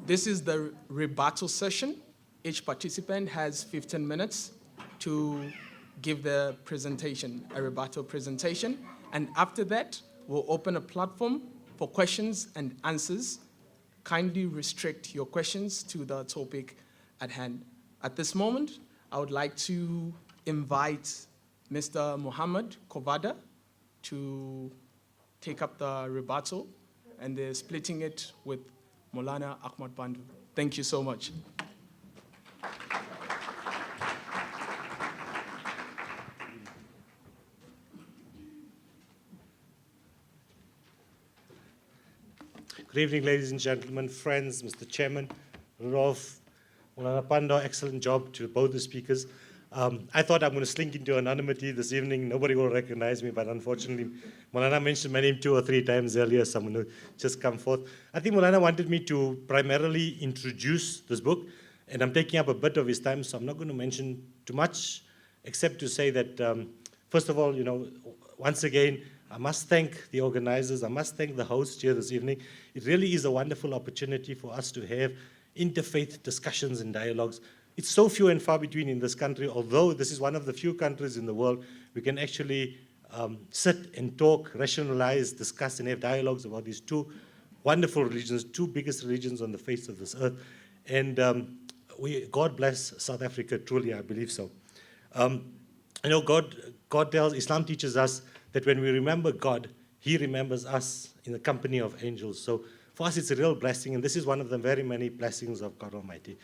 This is the rebuttal session. Each participant has 15 minutes to give the presentation, a rebuttal presentation. And after that, we'll open a platform for questions and answers. Kindly restrict your questions to the topic at hand. At this moment, I would like to invite Mr. Muhammad Coovadia to take up the rebuttal, and they're splitting it with Maulana Ahmad Pandor. Thank you so much. Good evening, ladies and gentlemen, friends, Mr. Chairman, Rolf, Maulana Pandor, excellent job to both the speakers. I thought I'm going to slink into anonymity this evening. Nobody will recognize me, but unfortunately, Maulana mentioned my name 2 or 3 times earlier, so I'm going to just come forth. I think Maulana wanted me to primarily introduce this book, and I'm taking up a bit of his time, so I'm not going to mention too much, except to say that, first of all, once again, I must thank the organizers. I must thank the host here this evening. It really is a wonderful opportunity for us to have interfaith discussions and dialogues. It's so few and far between in this country, although this is one of the few countries in the world we can actually sit and talk, rationalize, discuss, and have dialogues about these 2 wonderful religions, 2 biggest religions on the face of this earth. And God bless South Africa, truly, I believe so. God tells, Islam teaches us that when we remember God, He remembers us in the company of angels. So for us, it's a real blessing, and this is one of the very many blessings of God Almighty.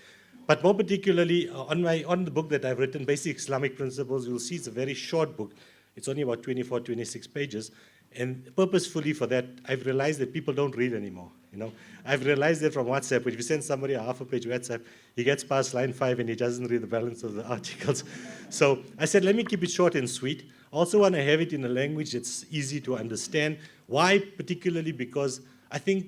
But more particularly, on the book that I've written, Basic Islamic Principles, you'll see it's a very short book. It's only about 24, 26 pages. And purposefully for that, I've realized that people don't read anymore. I've realized that from WhatsApp. If you send somebody a half-a-page WhatsApp, he gets past line 5 and he doesn't read the balance of the articles. So I said, let me keep it short and sweet. I also want to have it in a language that's easy to understand. Why? Particularly because I think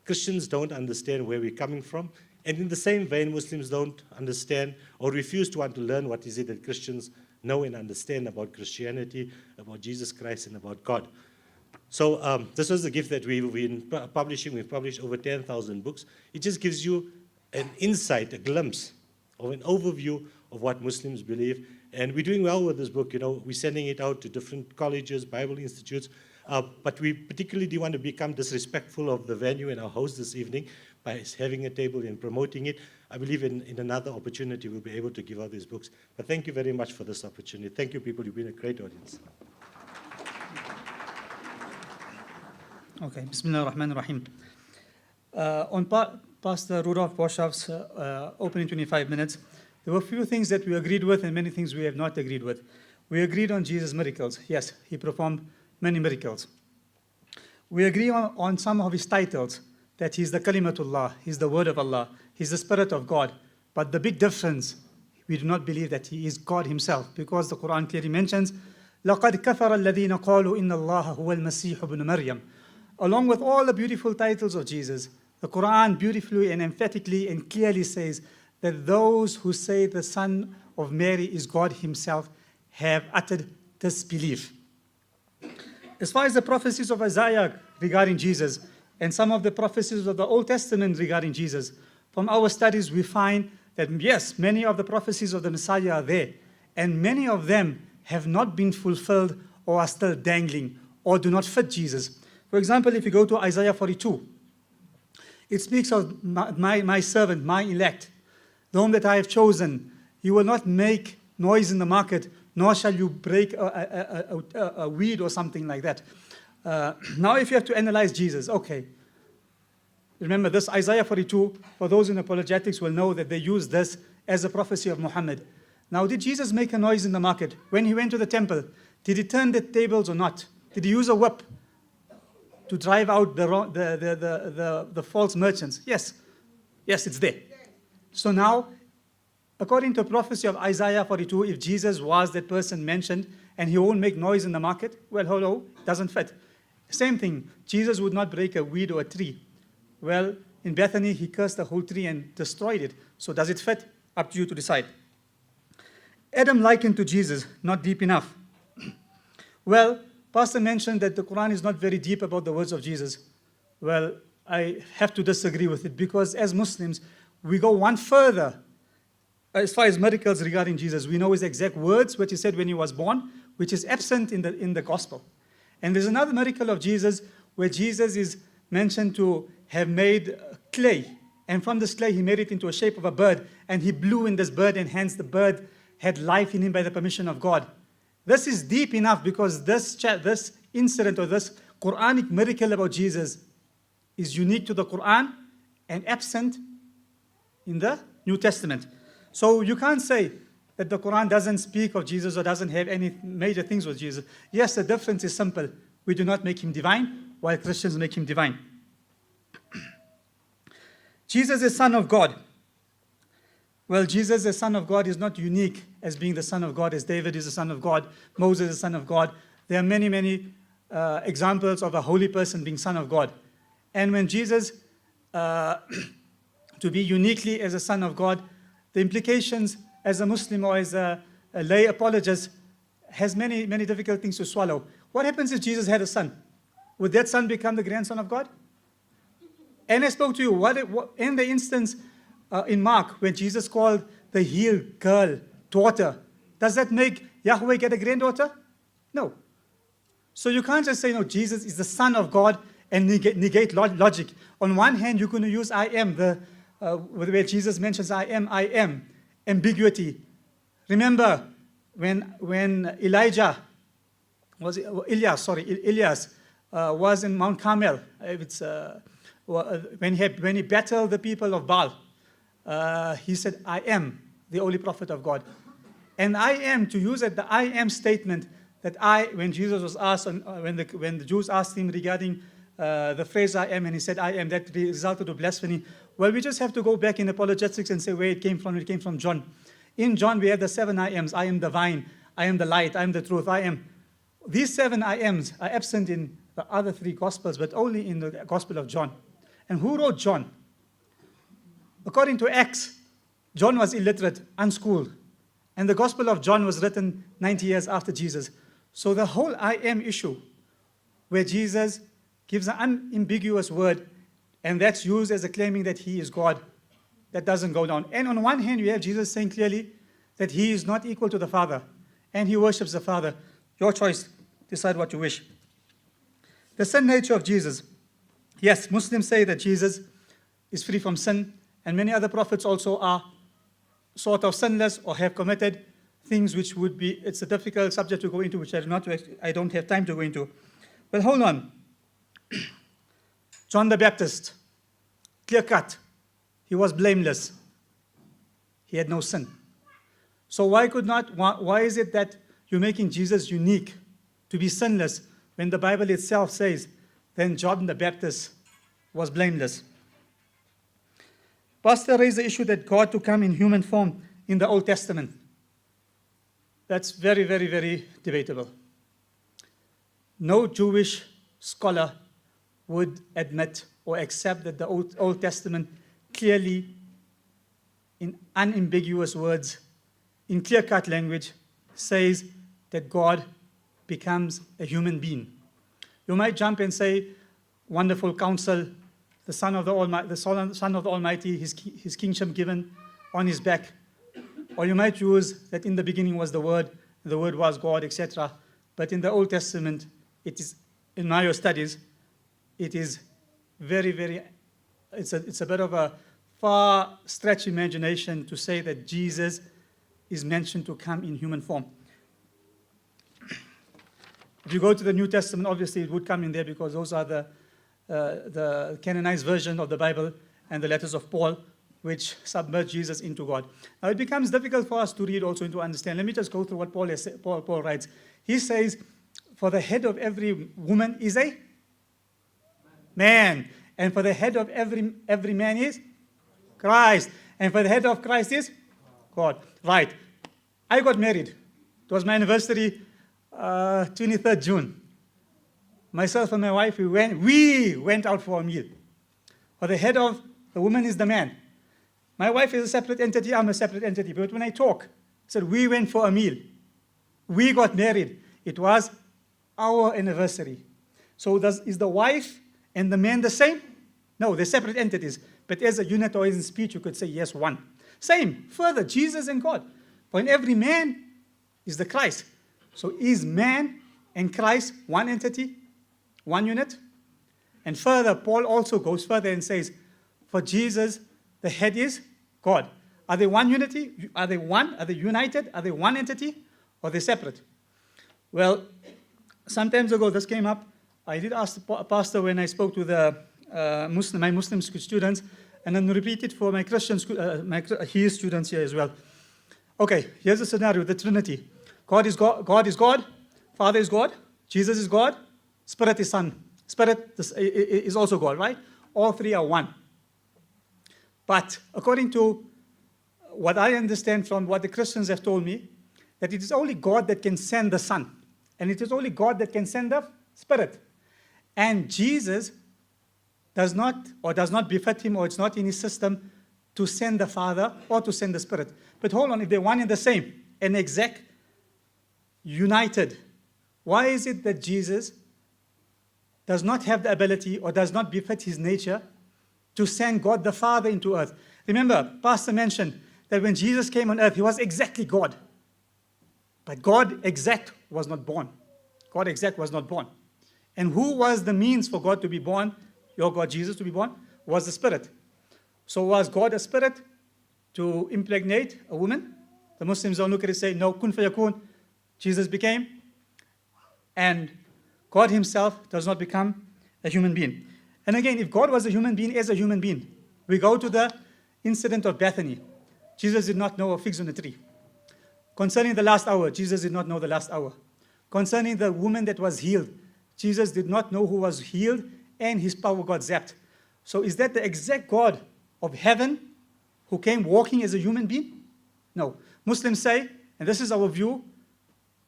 Christians don't understand where we're coming from. And in the same vein, Muslims don't understand or refuse to want to learn what is it that Christians know and understand about Christianity, about Jesus Christ, and about God. So this was the gift that we've been publishing. We've published over 10,000 books. It just gives you an insight, a glimpse of an overview of what Muslims believe. And we're doing well with this book. We're sending it out to different colleges, Bible institutes. But we particularly do want to become disrespectful of the venue and our host this evening by having a table and promoting it. I believe in another opportunity we'll be able to give out these books. But thank you very much for this opportunity. Thank you, people. You've been a great audience. Okay, Bismillah ar-Rahman ar-Rahim. On Pastor Rudolf Boshoff's opening 25 minutes, there were a few things that we agreed with and many things we have not agreed with. We agreed on Jesus' miracles. Yes, he performed many miracles. We agree on some of his titles, that he's the Kalimatullah, he's the word of Allah, he's the Spirit of God. But the big difference, we do not believe that he is God himself, because the Quran clearly mentions, لَقَدْ كَفَرَ الَّذِينَ قَالُوا إِنَّ اللَّهَ هُوَ الْمَسِيحُ ابْنُ مَرْيَمَ. Along with all the beautiful titles of Jesus, the Quran beautifully and emphatically and clearly says that those who say the Son of Mary is God himself have uttered disbelief. As far as the prophecies of Isaiah regarding Jesus, and some of the prophecies of the Old Testament regarding Jesus, from our studies we find that yes, many of the prophecies of the Messiah are there, and many of them have not been fulfilled or are still dangling or do not fit Jesus. For example, if you go to Isaiah 42, it speaks of my servant, my elect, the whom that I have chosen. You will not make noise in the market, nor shall you break a weed or something like that. Now, if you have to analyze Jesus, okay. Remember this, Isaiah 42, for those in apologetics will know that they use this as a prophecy of Muhammad. Now, did Jesus make a noise in the market? When he went to the temple, did he turn the tables or not? Did he use a whip to drive out the false merchants? Yes. Yes, it's there. So now, according to a prophecy of Isaiah 42, if Jesus was that person mentioned and he won't make noise in the market, well, hello, doesn't fit. Same thing, Jesus would not break a weed or a tree. Well, in Bethany, he cursed the whole tree and destroyed it. So does it fit? Up to you to decide. Adam likened to Jesus, not deep enough. Well, Pastor mentioned that the Quran is not very deep about the words of Jesus. Well, I have to disagree with it, because as Muslims, we go one further as far as miracles regarding Jesus. We know his exact words, which he said when he was born, which is absent in the gospel. And there's another miracle of Jesus where Jesus is mentioned to have made clay. And from this clay, he made it into a shape of a bird. And he blew in this bird, and hence the bird had life in him by the permission of God. This is deep enough, because this incident, or this Quranic miracle about Jesus, is unique to the Quran and absent in the New Testament. So you can't say that the Quran doesn't speak of Jesus or doesn't have any major things with Jesus. Yes, the difference is simple. We do not make him divine, while Christians make him divine. Jesus is Son of God. Well, Jesus, the Son of God, is not unique as being the Son of God, as David is the Son of God, Moses is the Son of God. There are many, many examples of a holy person being Son of God. And when Jesus, to be uniquely as a Son of God, the implications as a Muslim or as a lay apologist has many, many difficult things to swallow. What happens if Jesus had a son? Would that son become the grandson of God? And I spoke to you, what in the instance in Mark, when Jesus called the healed girl daughter, does that make Yahweh get a granddaughter? No. So you can't just say, no, Jesus is the Son of God and negate logic. On one hand, you're going to use I am, where Jesus mentions I am, ambiguity. Remember, when Elias was in Mount Carmel, when he battled the people of Baal, he said, I am the only prophet of God. And I am, to use the I am statement, that when Jesus was asked, when the Jews asked him regarding the phrase I am, and he said I am, that resulted to blasphemy. Well, we just have to go back in apologetics and say where it came from. It came from John. In John, we have the 7 I ams. I am the vine, I am the light, I am the truth, I am. These 7 I ams are absent in the other 3 Gospels, but only in the Gospel of John. And who wrote John? According to Acts, John was illiterate, unschooled. And the Gospel of John was written 90 years after Jesus. So the whole I am issue, where Jesus gives an unambiguous word, and that's used as a claiming that he is God, that doesn't go down. And on one hand, you have Jesus saying clearly that he is not equal to the Father, and he worships the Father. Your choice. Decide what you wish. The sin nature of Jesus. Yes, Muslims say that Jesus is free from sin, and many other prophets also are sort of sinless or have committed things which would be, it's a difficult subject to go into, which I don't have time to go into. Well, hold on. John the Baptist, clear cut. He was blameless. He had no sin. So why is it that you're making Jesus unique to be sinless when the Bible itself says then John the Baptist was blameless? Pastor raised the issue that God to come in human form in the Old Testament. That's very, very, very debatable. No Jewish scholar would admit or accept that the Old Testament clearly, in unambiguous words, in clear-cut language, says that God becomes a human being. You might jump and say, wonderful counsel, the Son of the Almighty, his kingship given on his back. Or you might use that in the beginning was the Word was God, etc. But in the Old Testament, it is, in my studies, it is very, very, it's a bit of a far-stretched imagination to say that Jesus is mentioned to come in human form. If you go to the New Testament, obviously it would come in there because those are the canonized version of the Bible and the letters of Paul, which submerge Jesus into God. Now it becomes difficult for us to read also and to understand. Let me just go through what Paul writes. He says, for the head of every woman is a man. And for the head of every man is Christ. And for the head of Christ is God. Right. I got married. It was my anniversary, 23rd June. Myself and my wife, we went out for a meal. For the head of the woman is the man. My wife is a separate entity, I'm a separate entity. But when I talk, I said, we went for a meal. We got married. It was our anniversary. So is the wife and the man the same? No, they're separate entities. But as a unit or in speech, you could say, yes, one. Same, further, Jesus and God. For in every man is the Christ. So is man and Christ one entity, one unit? And further, Paul also goes further and says, for Jesus, the head is God. Are they one unity? Are they one? Are they united? Are they one entity? Or are they separate? Well, some time ago, this came up. I did ask the pastor when I spoke to the my Muslim students, and then repeat it for my Christian his students here as well. Okay, here's a scenario, the Trinity. God is God, Father is God, Jesus is God, Spirit is Son. Spirit is also God, right? All three are one. But according to what I understand from what the Christians have told me, that it is only God that can send the Son. And it is only God that can send the Spirit. And Jesus does not befit him, or it's not in his system to send the Father or to send the Spirit. But hold on, if they're one and the same, and exact, united, why is it that Jesus does not have the ability or does not befit his nature to send God the Father into earth? Remember, Pastor mentioned that when Jesus came on earth, he was exactly God. But God exact was not born. God exact was not born. And who was the means for God to be born, your God Jesus to be born? Was the Spirit. So was God a spirit to impregnate a woman? The Muslims don't look at it and say, no, kun fayakun. Jesus became. And God himself does not become a human being. And again, if God was a human being as a human being, we go to the incident of Bethany. Jesus did not know of figs on the tree. Concerning the last hour, Jesus did not know the last hour. Concerning the woman that was healed, Jesus did not know who was healed, and his power got zapped. So is that the exact God of heaven who came walking as a human being? No. Muslims say, and this is our view,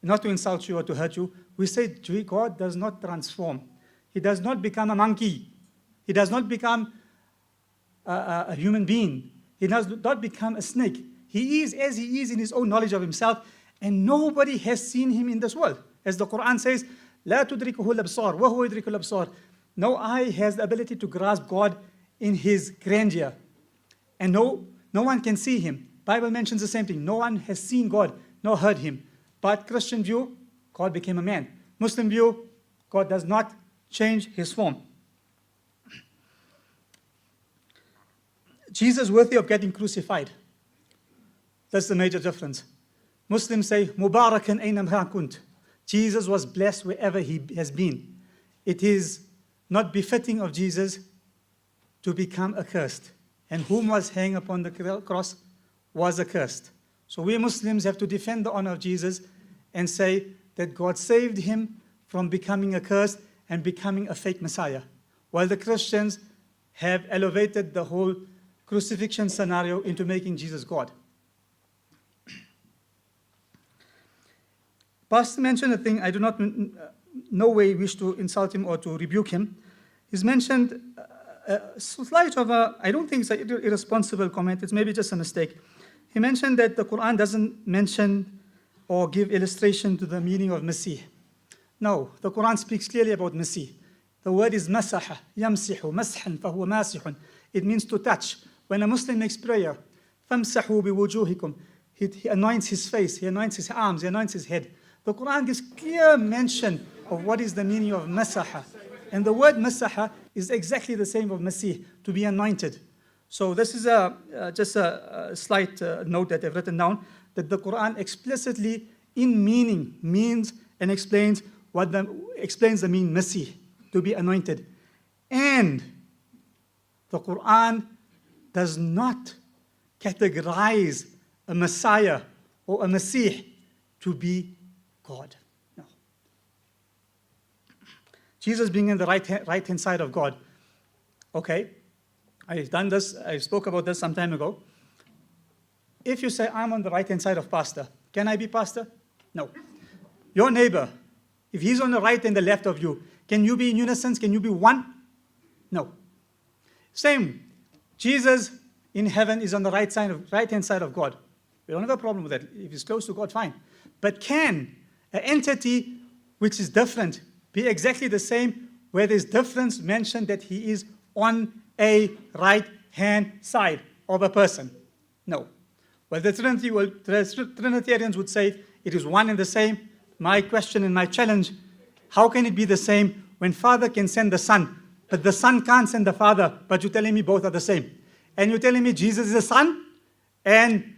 not to insult you or to hurt you, we say God does not transform. He does not become a monkey. He does not become a human being. He does not become a snake. He is as he is in his own knowledge of himself, and nobody has seen him in this world. As the Quran says, لا تدركه الأبصار وهو يدرك الأبصار. No eye has the ability to grasp God in his grandeur. And no one can see him. Bible mentions the same thing. No one has seen God, nor heard him. But Christian view, God became a man. Muslim view, God does not change his form. Jesus worthy of getting crucified. That's the major difference. Muslims say, Mubarakan aynama kunt. Jesus was blessed wherever he has been. It is not befitting of Jesus to become accursed. And whom was hanged upon the cross was accursed. So we Muslims have to defend the honor of Jesus and say that God saved him from becoming accursed and becoming a fake Messiah. While the Christians have elevated the whole crucifixion scenario into making Jesus God. Pastor mentioned a thing, I do not, no way wish to insult him or to rebuke him. He's mentioned a slight of a, I don't think it's an irresponsible comment, it's maybe just a mistake. He mentioned that the Quran doesn't mention or give illustration to the meaning of Masih. No, the Quran speaks clearly about Masih. The word is masaha, yamsihu, mashan, fahuwa masihun. It means to touch. When a Muslim makes prayer, famsahu biwujuhikum, he anoints his face, he anoints his arms, he anoints his head. The Quran gives clear mention of what is the meaning of masaha. And the word masaha is exactly the same of Masih, to be anointed. So this is just a slight note that I've written down, that the Quran explicitly, in meaning, means and explains the meaning Masih, to be anointed. And the Quran does not categorize a Messiah or a Masih to be God. No. Jesus being in the right-hand side of God. Okay, I've done this, I spoke about this some time ago. If you say, I'm on the right-hand side of pastor, can I be pastor? No. Your neighbor, if he's on the right and the left of you, can you be in unison? Can you be one? No. Same. Jesus in heaven is on the right-hand side of God. We don't have a problem with that. If he's close to God, fine. But can an entity which is different be exactly the same, where there's difference mentioned that he is on a right-hand side of a person. No. Well, the Trinitarians would say it is one and the same. My question and my challenge, how can it be the same when Father can send the Son, but the Son can't send the Father, but you're telling me both are the same? And you're telling me Jesus is the Son, and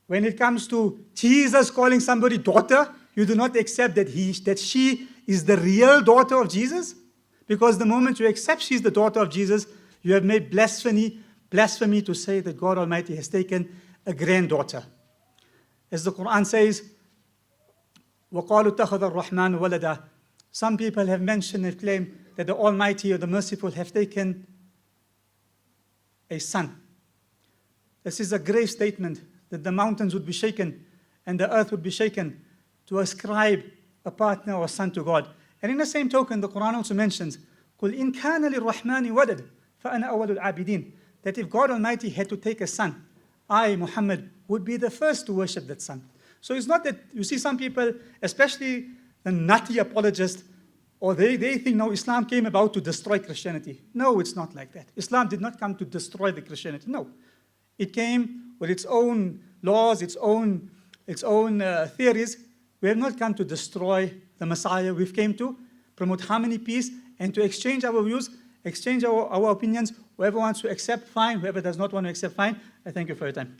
when it comes to Jesus calling somebody daughter, you do not accept that she is the real daughter of Jesus? Because the moment you accept she's the daughter of Jesus, you have made blasphemy to say that God Almighty has taken a granddaughter. As the Quran says, وَقَالُوا اتَّخَذَ الرَّحْمَنُ وَلَدًا. Some people have mentioned and claimed that the Almighty or the Merciful have taken a son. This is a grave statement that the mountains would be shaken and the earth would be shaken to ascribe a partner or son to God. And in the same token, the Quran also mentions, قُلْ إِنْ كَانَ لِلرَّحْمَنِ وَلَدٌ فَأَنَا أَوَّلُ الْعَابِدِينَ. That if God Almighty had to take a son, I, Muhammad, would be the first to worship that son. So it's not that, you see some people, especially the nutty apologists, or they think, no, Islam came about to destroy Christianity. No, it's not like that. Islam did not come to destroy the Christianity. No. It came with its own laws, its own theories. We have not come to destroy the Messiah. We've came to promote harmony, peace, and to exchange our views, exchange our opinions. Whoever wants to accept, fine. Whoever does not want to accept, fine. I thank you for your time.